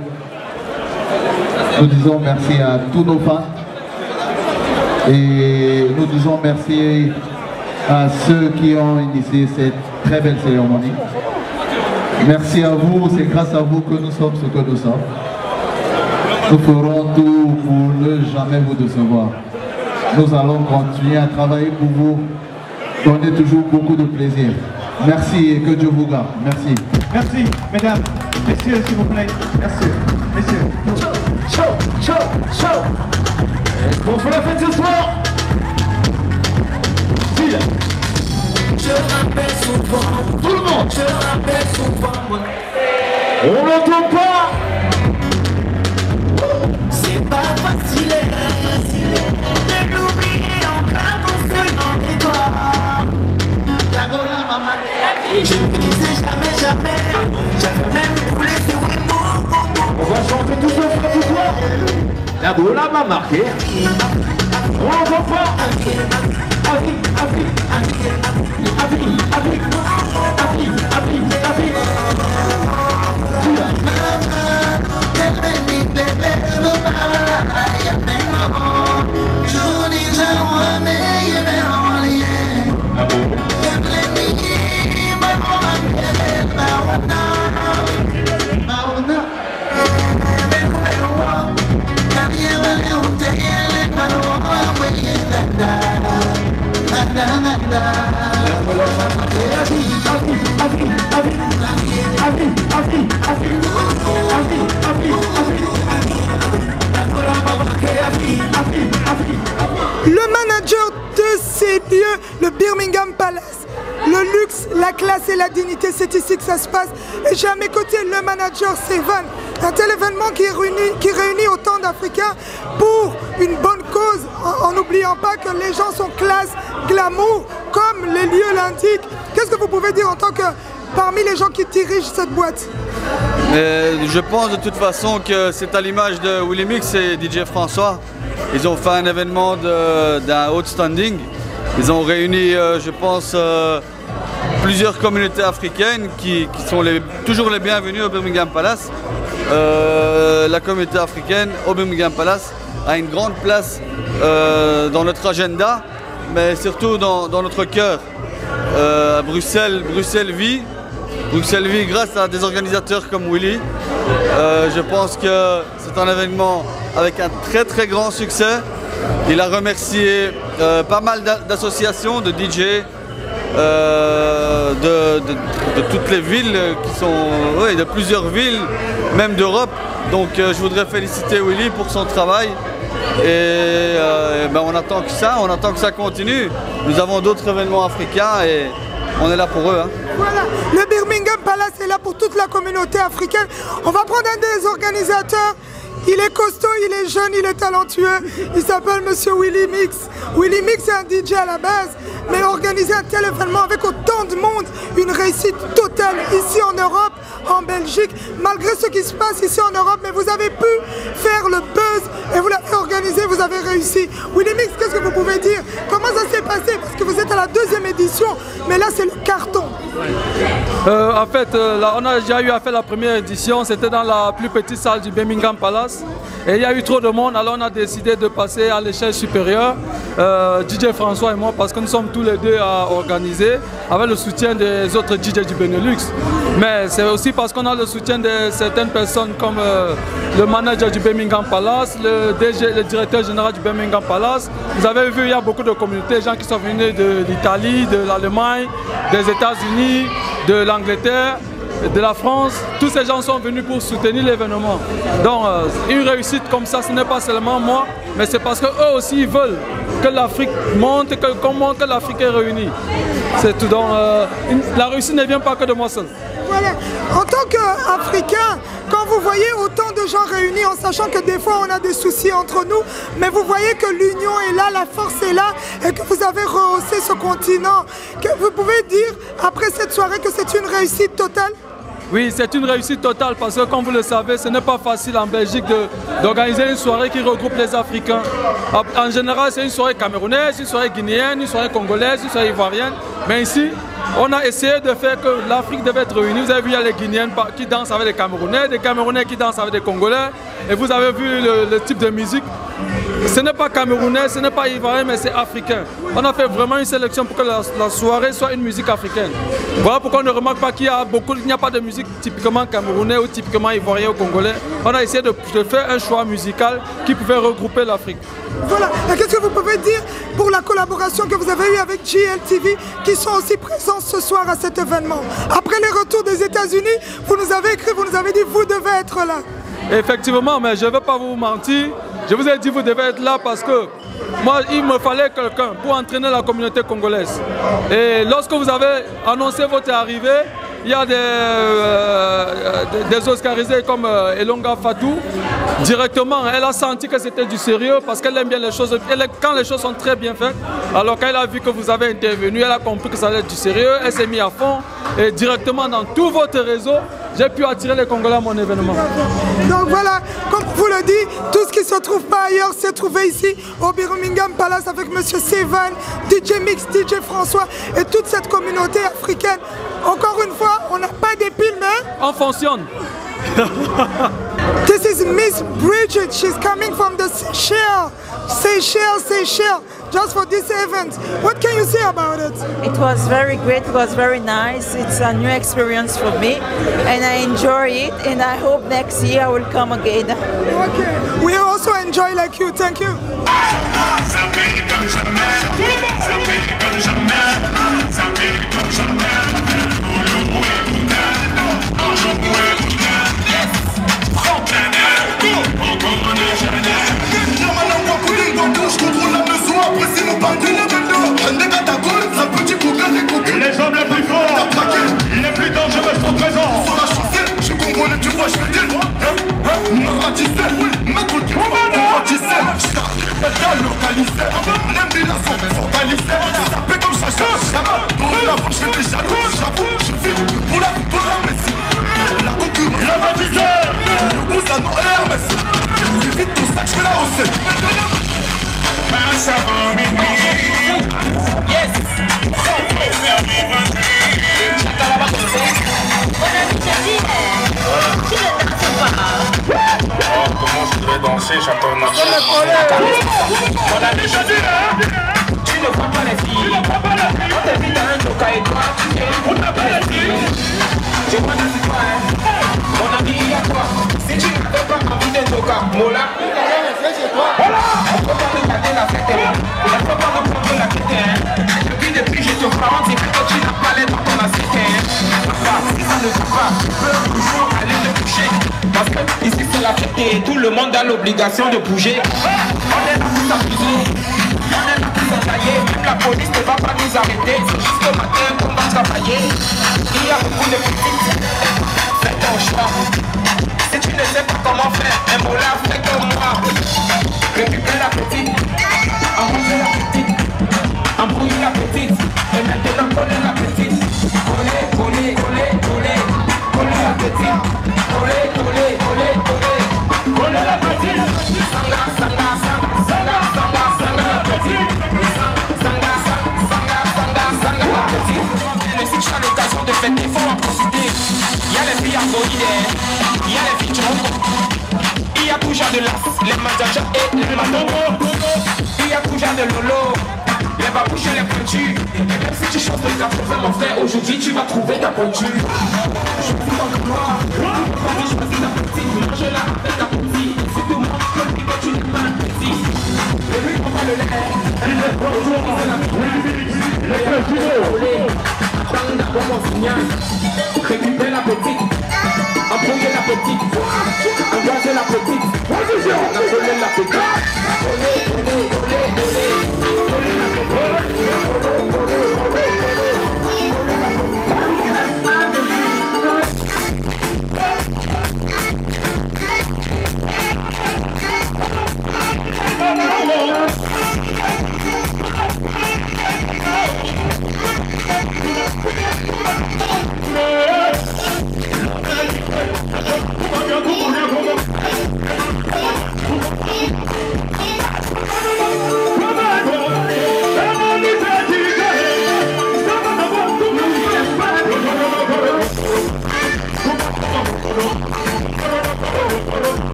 Nous disons merci à tous nos fans. Et nous disons merci à ceux qui ont initié cette très belle cérémonie. Merci à vous, c'est grâce à vous que nous sommes ce que nous sommes. Nous ferons tout pour ne jamais vous décevoir. Nous allons continuer à travailler pour vous donner toujours beaucoup de plaisir. Merci et que Dieu vous garde. Merci. Merci, mesdames, messieurs, s'il vous plaît. Merci, messieurs. Chaud. On fait la fête ce soir. Style. Je rappelle souvent. Tout le monde. Je rappelle souvent. On n'entend pas. C'est pas facile de l'oublier en clavant seulement des doigts. La gola maman, je me disais jamais, j'avais même voulu faire un mot. On va chanter tous ensemble ce soir. La gola m'a marqué. On n'entend pas. Le manager de ces lieux, le Birmingham Palace, le luxe, la classe et la dignité, c'est ici que ça se passe. Et j'ai à mes côtés le manager Sevan, un tel événement qui réunit autant d'Africains pour une bonne cause, en n'oubliant pas que les gens sont classe, glamour, comme les lieux l'indiquent. Qu'est-ce que vous pouvez dire en tant que parmi les gens qui dirigent cette boîte? Je pense de toute façon que c'est à l'image de Willy Mix et DJ François. Ils ont fait un événement d'un haut standing. Ils ont réuni, je pense, plusieurs communautés africaines qui sont toujours les bienvenues au Birmingham Palace. La communauté africaine au Birmingham Palace a une grande place dans notre agenda, mais surtout dans notre cœur. Bruxelles vit Bruxelles-Ville grâce à des organisateurs comme Willy. Je pense que c'est un événement avec un très grand succès. Il a remercié pas mal d'associations, de DJ, de toutes les villes qui sont, de plusieurs villes, même d'Europe. Donc je voudrais féliciter Willy pour son travail. Et on attend que ça continue. Nous avons d'autres événements africains et on est là pour eux. Hein. Voilà, le Birmingham Palace est là pour toute la communauté africaine. On va prendre un des organisateurs. Il est costaud, il est jeune, il est talentueux. Il s'appelle Monsieur Willy Mix. Willy Mix est un DJ à la base, mais organiser un tel événement avec autant de monde, une réussite totale ici en Europe, en Belgique, malgré ce qui se passe ici en Europe, mais vous avez pu faire le buzz et vous l'avez organisé, vous avez réussi. Willy Mix, qu'est-ce que vous pouvez dire? Comment ça s'est passé? Parce que vous êtes à la 2e édition, mais là c'est le carton. En fait, là, on a déjà eu à faire la première édition, c'était dans la plus petite salle du Birmingham Palace. Et il y a eu trop de monde, alors on a décidé de passer à l'échelle supérieure, DJ François et moi, parce que nous sommes tous les deux à organiser, avec le soutien des autres DJ du Benelux. Mais c'est aussi parce qu'on a le soutien de certaines personnes comme le manager du Birmingham Palace, le directeur général du Birmingham Palace. Vous avez vu, il y a beaucoup de communautés, des gens qui sont venus de l'Italie, de l'Allemagne, des États-Unis, de l'Angleterre, de la France. Tous ces gens sont venus pour soutenir l'événement. Donc une réussite comme ça, ce n'est pas seulement moi, mais c'est parce qu'eux aussi ils veulent que l'Afrique monte, que l'Afrique est réunie. C'est tout. Donc la réussite ne vient pas que de moi seul. Voilà. En tant qu'Africain, quand vous voyez autant de gens réunis, en sachant que des fois on a des soucis entre nous, mais vous voyez que l'union est là, la force est là, et que vous avez rehaussé ce continent, que vous pouvez dire après cette soirée que c'est une réussite totale? Oui, c'est une réussite totale parce que comme vous le savez, ce n'est pas facile en Belgique d'organiser une soirée qui regroupe les Africains. En général, c'est une soirée camerounaise, une soirée guinéenne, une soirée congolaise, une soirée ivoirienne. Mais ici, on a essayé de faire que l'Afrique devait être réunie. Vous avez vu, il y a les Guinéens qui dansent avec les Camerounais, des Camerounais qui dansent avec des Congolais. Et vous avez vu le type de musique. Ce n'est pas camerounais, ce n'est pas ivoirien, mais c'est africain. On a fait vraiment une sélection pour que la soirée soit une musique africaine. Voilà pourquoi on ne remarque pas qu'il n'y a pas de musique typiquement camerounais ou typiquement ivoirien ou congolais. On a essayé de faire un choix musical qui pouvait regrouper l'Afrique. Voilà, et qu'est-ce que vous pouvez dire pour la collaboration que vous avez eue avec GLTV qui sont aussi présents ce soir à cet événement? Après les retours des États-Unis, vous nous avez écrit, vous nous avez dit vous devez être là. Effectivement, mais je ne vais pas vous mentir. Je vous ai dit vous devez être là parce que moi, il me fallait quelqu'un pour entraîner la communauté congolaise. Et lorsque vous avez annoncé votre arrivée, il y a des Oscarisés comme Elonga Fatou. Directement, elle a senti que c'était du sérieux parce qu'elle aime bien les choses. Quand les choses sont très bien faites, alors quand elle a vu que vous avez intervenu, elle a compris que ça allait être du sérieux, elle s'est mise à fond. Et directement dans tout votre réseau, j'ai pu attirer les Congolais à mon événement. Donc voilà, comme vous le dites, tout ce qui ne se trouve pas ailleurs s'est trouvé ici au Birmingham Palace avec M. Sevan, DJ Mix, DJ François et toute cette communauté africaine. Encore une fois, on n'a pas d'épile, mais on fonctionne. This is Miss Bridget. She's coming from the Seychelles, just for this event. What can you say about it? It was very great. It was very nice. It's a new experience for me, and I enjoy it. And I hope next year I will come again. Okay. We also enjoy like you. Thank you. Les hommes les plus forts, les plus dangereux sont présents. Sur la chaussée, je comprends les tu vois, je fais des lois. Ma culture, je localisé. Même des nations fortalisées. Ça fait comme ça, pour la vache, je fais des jaloux. J'avoue, je vis pour la Messi. La concurrence, la bâtisseur, le pouce à nos Hermès. J'évite tout ça, je fais la recette. Yes. Comment je devais danser, j'attends ma chance. On a déjà dit, hein? Tu ne vois pas les filles. Tu ne vois pas les filles. On t'invite à un jour. Soka et toi, on t'appelle je vois dans toi, mon ami, il y a toi. Si tu ne fais pas envie de Soka, Mola, voilà, on peut pas regarder la fête, on ne peut pas reprendre la tête. Depuis je te vois, on dirait que tu n'as pas l'air dans ton assiette. Si ça ne va pas, tu peux toujours aller te coucher. Parce que ici c'est la fête et tout le monde a l'obligation de bouger. On est là pour s'amuser, on est là pour s'entailler. Même la police ne va pas nous arrêter. C'est juste le matin qu'on va travailler. Il y a beaucoup de petites. Fais ton choix. Si tu ne sais pas comment faire, un mot là, fais comme moi. Récupère la petite, embrouille la petite, embrouille la petite. Et maintenant coller la petite. Coller, coller, coller, coller. Coller la petite. Coller, coller, coller, coller. Coller la petite. Sanga, sanga, sanga, sanga, sanga, sanga la petite. Sanga, sanga, sanga, sanga, sanga la petite. Le site, tu as l'occasion de fêter, il faut en profiter. Il y a les filles argoïdes, il y a les filles troncs. Il y a toujours de l'as, les manjajas et les mandongos. Il y a toujours de lolo, les babouches et les pointus. Et même si tu chantes le 80, mon frère, aujourd'hui tu vas trouver ta pointure. Je suis comme moi, vas-y choisis ta petite, mange-la avec ta petite. Si tout le monde peut dire que tu n'es pas un petit. Et lui on va le lait, il est bonjour, c'est la petite. Les petits, attends d'abord mon signal. Récupère la petite, embrouiller la petite, engager la petite, engager la petite.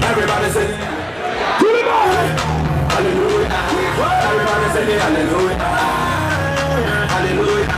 Everybody say, hallelujah. Everybody say, hallelujah. Hallelujah.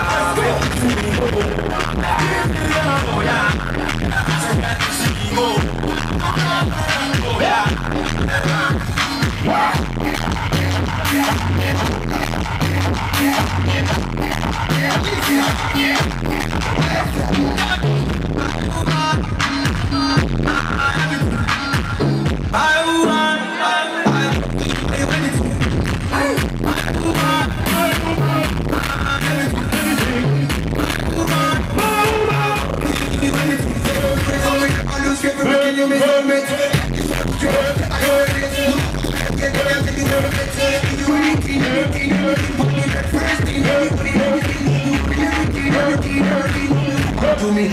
To me,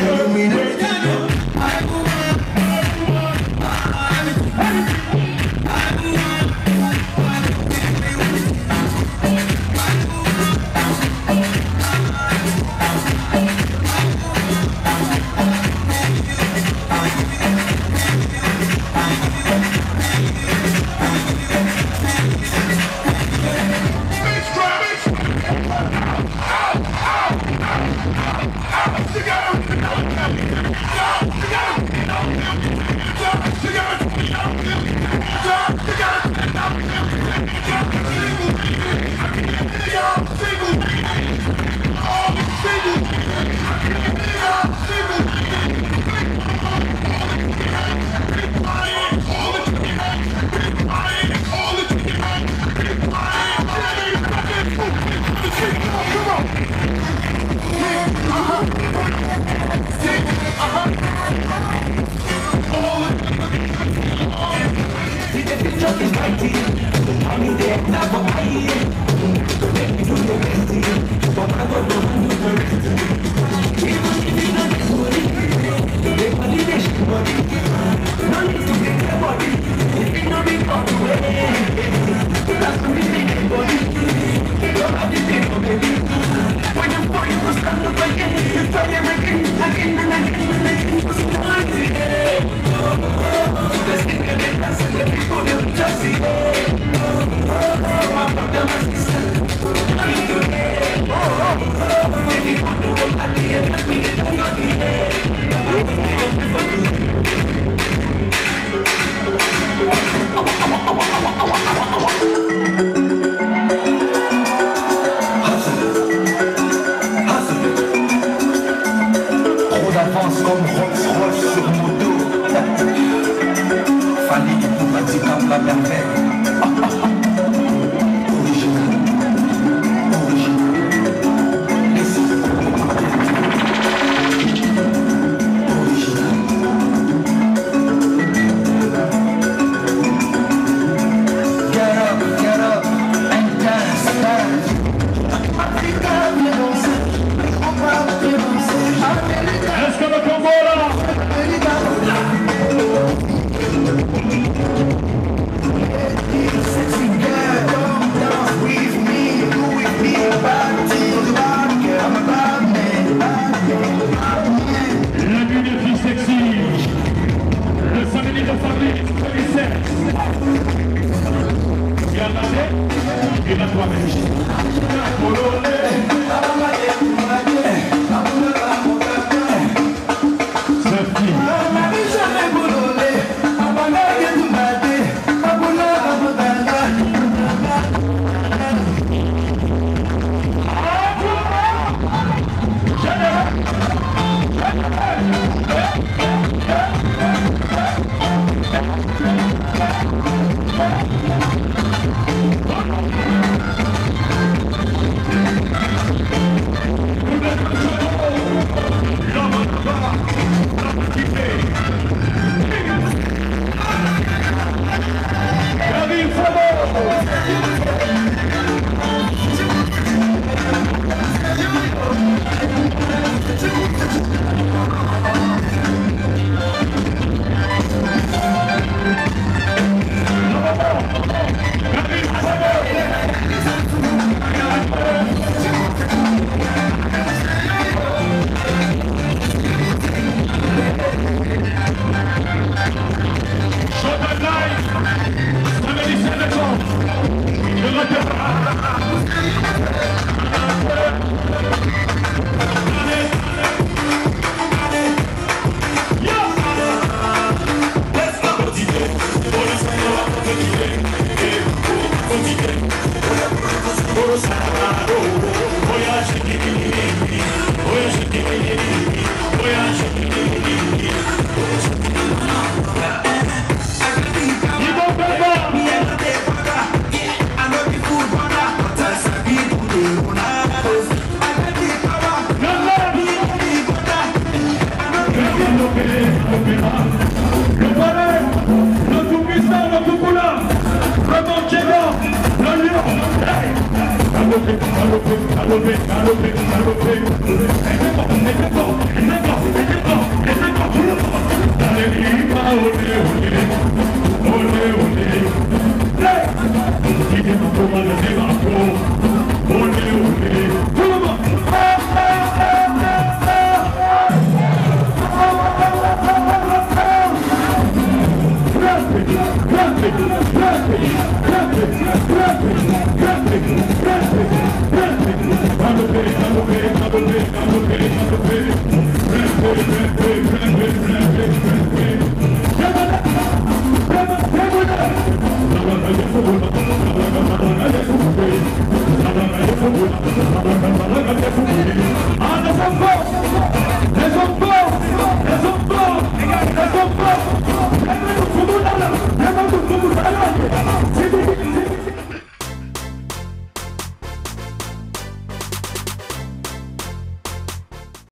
Balaga